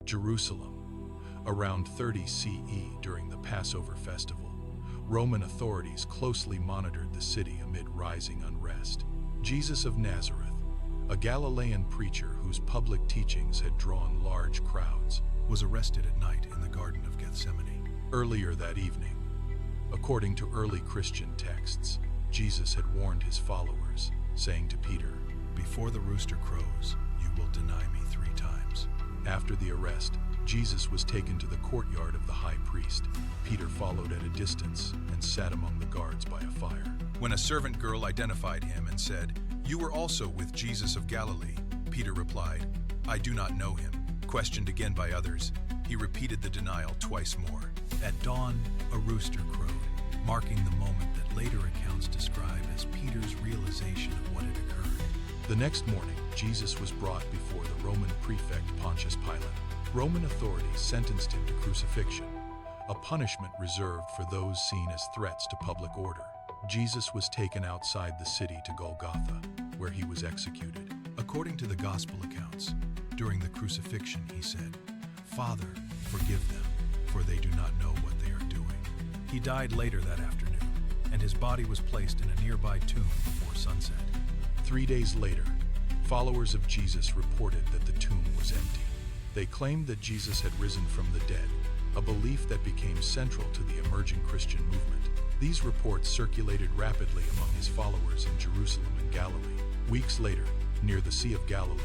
Jerusalem. Around 30 CE, during the Passover festival, Roman authorities closely monitored the city amid rising unrest. Jesus of Nazareth, a Galilean preacher whose public teachings had drawn large crowds, was arrested at night in the Garden of Gethsemane. Earlier that evening, according to early Christian texts, Jesus had warned his followers, saying to Peter, "Before the rooster crows, you will deny me 3 times." After the arrest, Jesus was taken to the courtyard of the high priest. Peter followed at a distance and sat among the guards by a fire. When a servant girl identified him and said, "You were also with Jesus of Galilee," Peter replied, "I do not know him." Questioned again by others, he repeated the denial twice more. At dawn, a rooster crowed, marking the moment that later accounts describe as Peter's realization of what had occurred. The next morning, Jesus was brought before the Roman prefect Pontius Pilate. Roman authorities sentenced him to crucifixion, a punishment reserved for those seen as threats to public order. Jesus was taken outside the city to Golgotha, where he was executed. According to the Gospel accounts, during the crucifixion he said, "Father, forgive them, for they do not know what they are doing." He died later that afternoon, and his body was placed in a nearby tomb before sunset. 3 days later, followers of Jesus reported that the tomb was empty. They claimed that Jesus had risen from the dead, a belief that became central to the emerging Christian movement. These reports circulated rapidly among his followers in Jerusalem and Galilee. Weeks later, near the Sea of Galilee,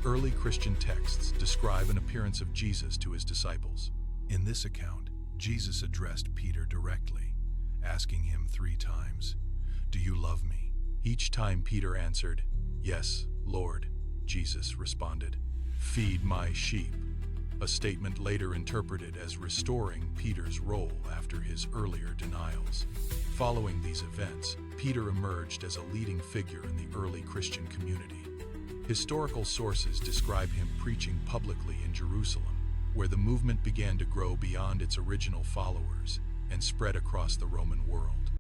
early Christian texts describe an appearance of Jesus to his disciples. In this account, Jesus addressed Peter directly, asking him 3 times, "Do you love me?" Each time Peter answered, "Yes, Lord," Jesus responded, "Feed my sheep," a statement later interpreted as restoring Peter's role after his earlier denials. Following these events, Peter emerged as a leading figure in the early Christian community. Historical sources describe him preaching publicly in Jerusalem, where the movement began to grow beyond its original followers and spread across the Roman world.